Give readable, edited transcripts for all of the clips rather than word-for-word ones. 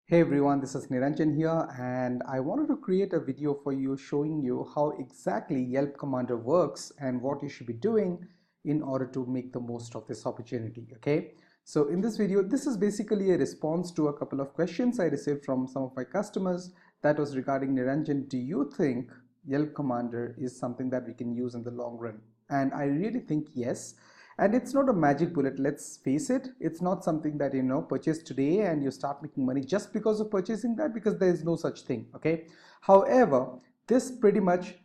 Hey everyone, this is Niranjan here, and I wanted to create a video for you showing you how exactly Yelp Commander works and what you should be doing in order to make the most of this opportunity. Okay, so in this video, this is basically a response to a couple of questions I received from some of my customers. That was regarding, Niranjan, do you think Yelp Commander is something that we can use in the long run? And I really think yes. And it's not a magic bullet, let's face it. It's not something that purchase today and you start making money just because of purchasing that, because there is no such thing. Okay, however, this pretty much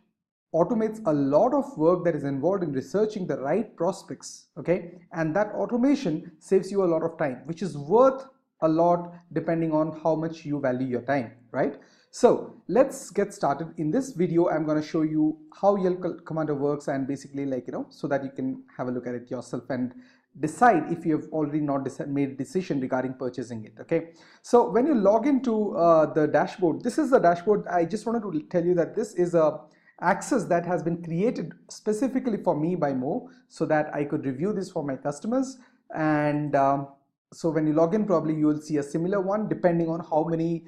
automates a lot of work that is involved in researching the right prospects. Okay, and that automation saves you a lot of time, which is worth a lot depending on how much you value your time, right? So let's get started. In this video, I'm going to show you how Yelp Commander works, and basically so that you can have a look at it yourself and decide if you have already not made a decision regarding purchasing it. Okay, so when you log into the dashboard, this is the dashboard. I just wanted to tell you that this is a access that has been created specifically for me by Mo, so that I could review this for my customers. And so when you log in, probably you will see a similar one depending on how many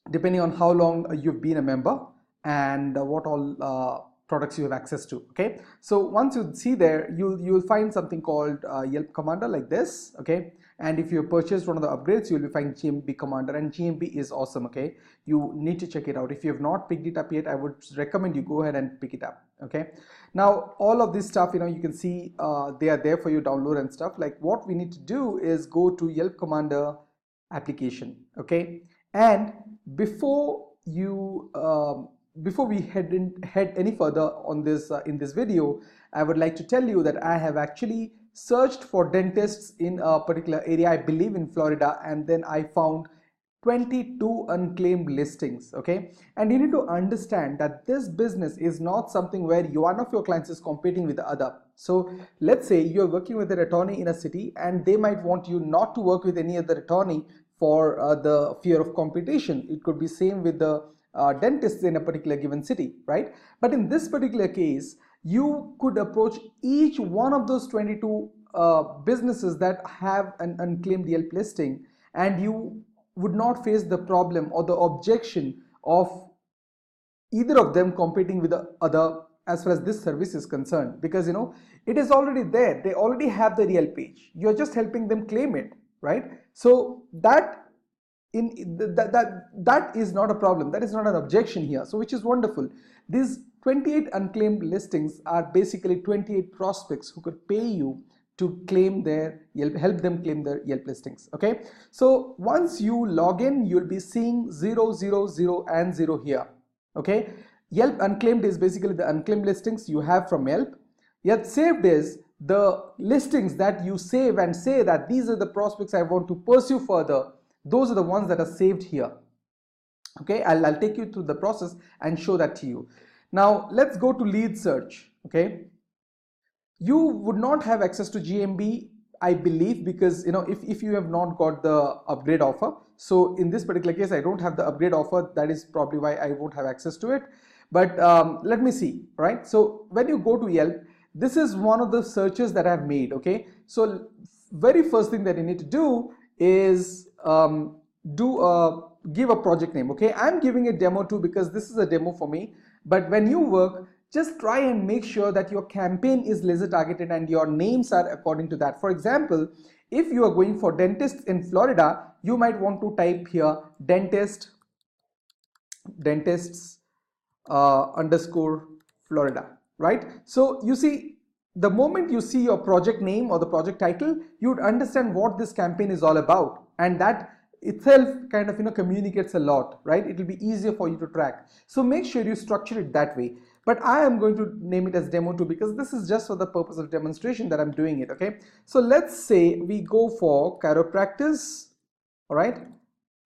depending on how long you've been a member and what all products you have access to. Okay, so once you see there, you'll find something called Yelp Commander like this. Okay, and if you purchased one of the upgrades, you'll be finding GMB Commander, and GMB is awesome. Okay, you need to check it out. If you have not picked it up yet, I would recommend you go ahead and pick it up. Okay, now all of this stuff, you can see they are there for you download and stuff. Like, what we need to do is go to Yelp Commander application. Okay, and before we head any further on this in this video, I would like to tell you that I have actually searched for dentists in a particular area, I believe in Florida, and then I found 22 unclaimed listings. Okay, and you need to understand that this business is not something where one of your clients is competing with the other. So let's say you're working with an attorney in a city, and they might want you not to work with any other attorney for the fear of competition. It could be same with the dentists in a particular given city, right? But in this particular case, you could approach each one of those 22 businesses that have an unclaimed Yelp listing, and you would not face the problem or the objection of either of them competing with the other as far as this service is concerned, because it is already there. They already have the real page. You're just helping them claim it, right? So that is not a problem. That is not an objection here. So which is wonderful. These 28 unclaimed listings are basically 28 prospects who could pay you to claim their Yelp, help them claim their Yelp listings. Okay, so once you log in, you'll be seeing 0, 0, 0 and 0 here. Okay, Yelp unclaimed is basically the unclaimed listings you have from Yelp. Yet saved is the listings that you save and say that these are the prospects I want to pursue further. Those are the ones that are saved here. Okay, I'll take you through the process and show that to you. Now let's go to lead search. Okay, you would not have access to GMB, I believe, because if you have not got the upgrade offer. So in this particular case, I don't have the upgrade offer. That is probably why I won't have access to it. But let me see, right? So when you go to Yelp, this is one of the searches that I've made. Okay, so very first thing that you need to do is give a project name. Okay, I'm giving a demo too because this is a demo for me. But when you work, just try and make sure that your campaign is laser targeted and your names are according to that. For example, if you are going for dentists in Florida, you might want to type here dentists underscore Florida, right? So you see, the moment you see your project name or the project title, you would understand what this campaign is all about, and that itself kind of communicates a lot, right? It will be easier for you to track. So make sure you structure it that way. But I am going to name it as demo 2 because this is just for the purpose of demonstration that I'm doing it. Okay, so let's say we go for chiropractors. All right,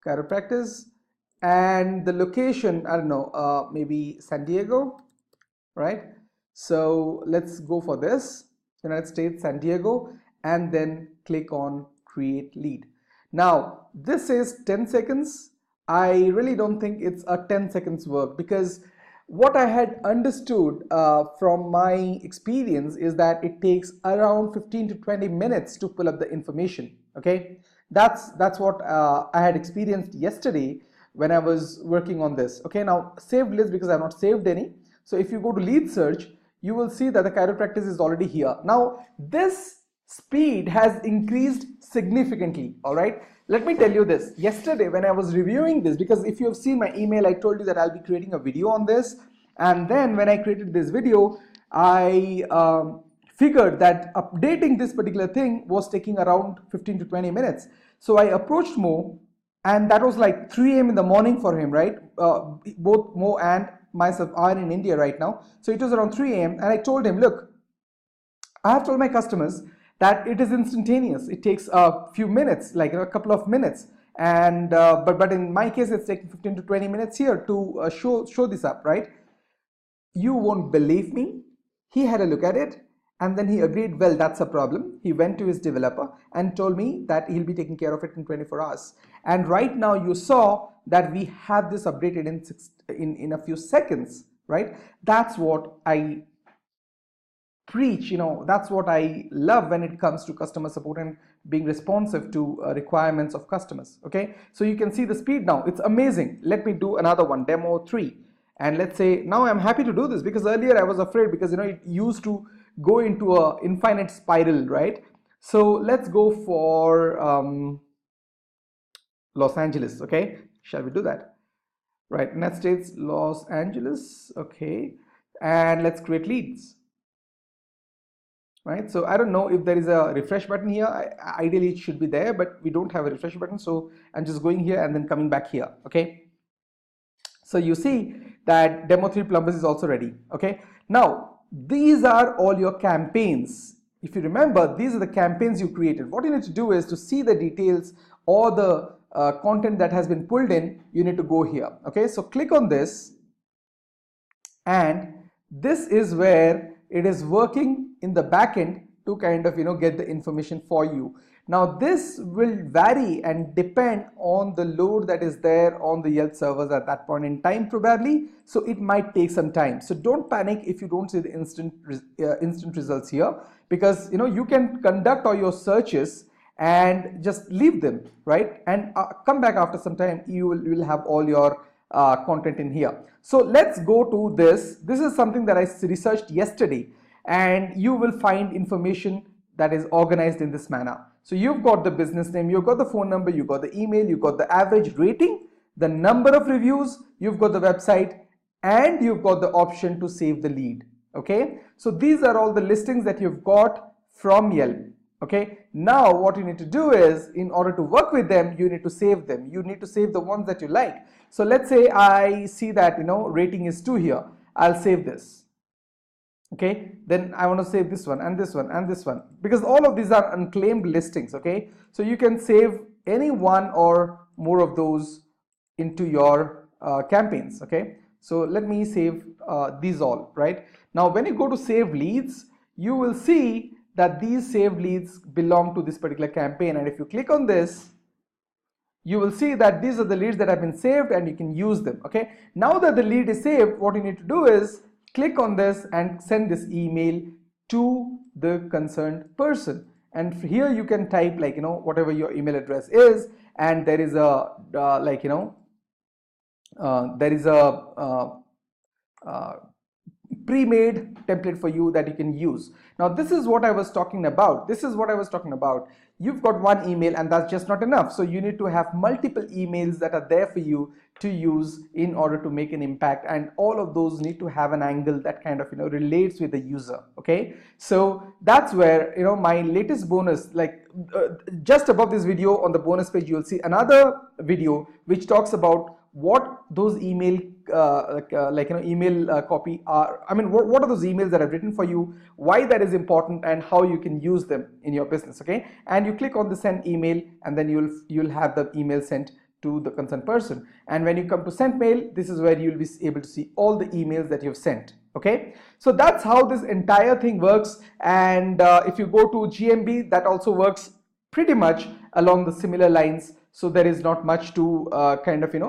chiropractors, and the location, I don't know, maybe San Diego, right? So let's go for this, United States, San Diego, and then click on create lead. Now this is 10 seconds. I really don't think it's a 10 seconds work, because what I had understood from my experience is that it takes around 15 to 20 minutes to pull up the information. Okay, That's what I had experienced yesterday when I was working on this. Okay, now saved list, because I have not saved any. So if you go to lead search, you will see that the chiropractic is already here. Now this speed has increased significantly. All right, let me tell you this. Yesterday when I was reviewing this, because if you have seen my email, I told you that I'll be creating a video on this, and then when I created this video, I figured that updating this particular thing was taking around 15 to 20 minutes. So I approached Mo, and that was like 3 a.m. in the morning for him, right? Both Mo and myself are in India right now. So it was around 3 a.m. and I told him, look, I have told my customers that it is instantaneous. It takes a few minutes, like a couple of minutes. And but in my case, it's taking 15 to 20 minutes here to show this up, right? You won't believe me. He had a look at it, and then he agreed, well, that's a problem. He went to his developer and told me that he'll be taking care of it in 24 hours. And right now you saw that we have this updated in a few seconds, right? That's what I preach, that's what I love when it comes to customer support and being responsive to requirements of customers. Okay, so you can see the speed now. It's amazing. Let me do another one, demo 3. And let's say now I'm happy to do this, because earlier I was afraid, because it used to go into a infinite spiral, right? So let's go for Los Angeles. Okay, shall we do that? Right, United States, Los Angeles. Okay, and let's create leads. Right, so I don't know if there is a refresh button here. Ideally it should be there, but we don't have a refresh button, so I'm just going here and then coming back here. Okay, so you see that demo 3 plumbers is also ready. Okay, now these are all your campaigns. If you remember, these are the campaigns you created. What you need to do is to see the details or the content that has been pulled in. You need to go here. Okay, so click on this, and this is where it is working in the backend to kind of get the information for you. Now this will vary and depend on the load that is there on the Yelp servers at that point in time probably, so it might take some time. So don't panic if you don't see the instant results here, because you can conduct all your searches and just leave them, right, and come back after some time. You will have all your content in here. So let's go to this. This is something that I researched yesterday, and you will find information that is organized in this manner. So you've got the business name, you've got the phone number, you've got the email, you've got the average rating, the number of reviews, you've got the website, and you've got the option to save the lead. Okay, so these are all the listings that you've got from Yelp. Okay, now what you need to do is, in order to work with them, you need to save them. You need to save the ones that you like. So let's say I see that rating is 2 here. I'll save this. Okay, then I want to save this one and this one and this one, because all of these are unclaimed listings. Okay, so you can save any one or more of those into your campaigns. Okay, so let me save these all. Right now, when you go to save leads, you will see that these saved leads belong to this particular campaign, and if you click on this, you will see that these are the leads that have been saved and you can use them. Okay, now that the lead is saved, what you need to do is click on this and send this email to the concerned person, and here you can type whatever your email address is, and there is a pre-made template for you that you can use. Now this is what I was talking about. You've got one email and that's just not enough. So you need to have multiple emails that are there for you to use in order to make an impact, and all of those need to have an angle that kind of relates with the user. Okay, so that's where my latest bonus, just above this video on the bonus page, you'll see another video which talks about what those email copy are. I mean, what are those emails that I've written for you, why that is important, and how you can use them in your business. Okay, and you click on the send email, and then you'll have the email sent to the concerned person. And when you come to send mail, this is where you'll be able to see all the emails that you've sent. Okay, so that's how this entire thing works. And if you go to GMB, that also works pretty much along the similar lines. So there is not much to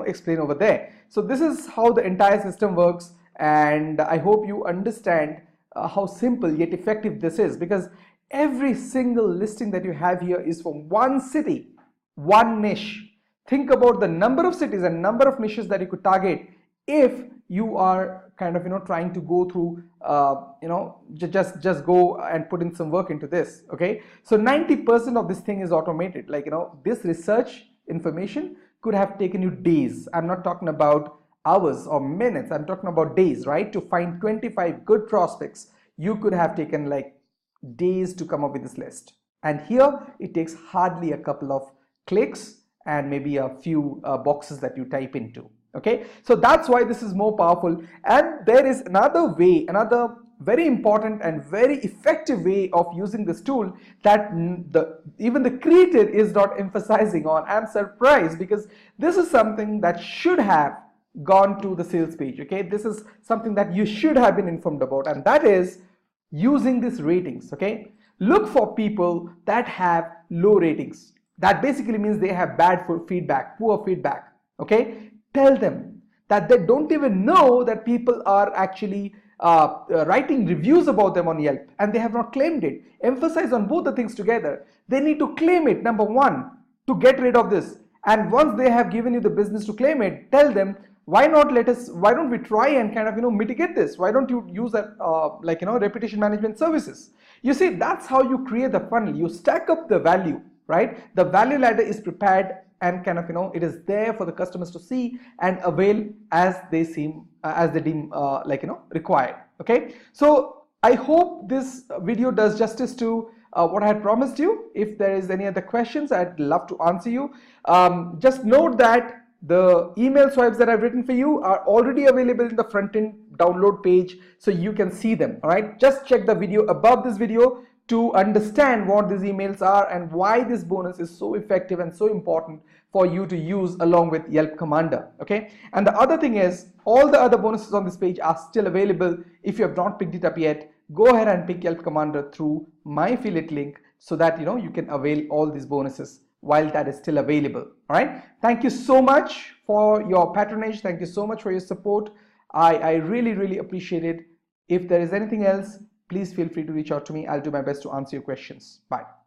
explain over there. So this is how the entire system works, and I hope you understand how simple yet effective this is, because every single listing that you have here is from one city, one niche. Think about the number of cities and number of niches that you could target if you are kind of trying to go through just go and put in some work into this. Okay, so 90% of this thing is automated. Like this research information could have taken you days. I'm not talking about hours or minutes, I'm talking about days, right? To find 25 good prospects, you could have taken like days to come up with this list, and here it takes hardly a couple of clicks and maybe a few boxes that you type into. Okay, so that's why this is more powerful. And there is another way, another very important and very effective way of using this tool that even the creator is not emphasizing on. I'm surprised, because this is something that should have gone to the sales page. Okay, this is something that you should have been informed about, and that is using these ratings. Okay, look for people that have low ratings. That basically means they have bad feedback, poor feedback. Okay, tell them that they don't even know that people are actually writing reviews about them on Yelp and they have not claimed it. Emphasize on both the things together. They need to claim it, number one, to get rid of this. And once they have given you the business to claim it, tell them, why don't we try and kind of mitigate this? Why don't you use that reputation management services? You see, that's how you create the funnel. You stack up the value, right? The value ladder is prepared and kind of it is there for the customers to see and avail as they deem required. Okay, so I hope this video does justice to what I had promised you. If there is any other questions, I'd love to answer you. Just note that the email swipes that I've written for you are already available in the front end download page, so you can see them. All right, just check the video above this video to understand what these emails are and why this bonus is so effective and so important for you to use along with Yelp Commander. Okay, and the other thing is, all the other bonuses on this page are still available. If you have not picked it up yet, go ahead and pick Yelp Commander through my affiliate link, so that you can avail all these bonuses while that is still available. All right, thank you so much for your patronage. Thank you so much for your support. I really appreciate it. If there is anything else, please feel free to reach out to me. I'll do my best to answer your questions. Bye.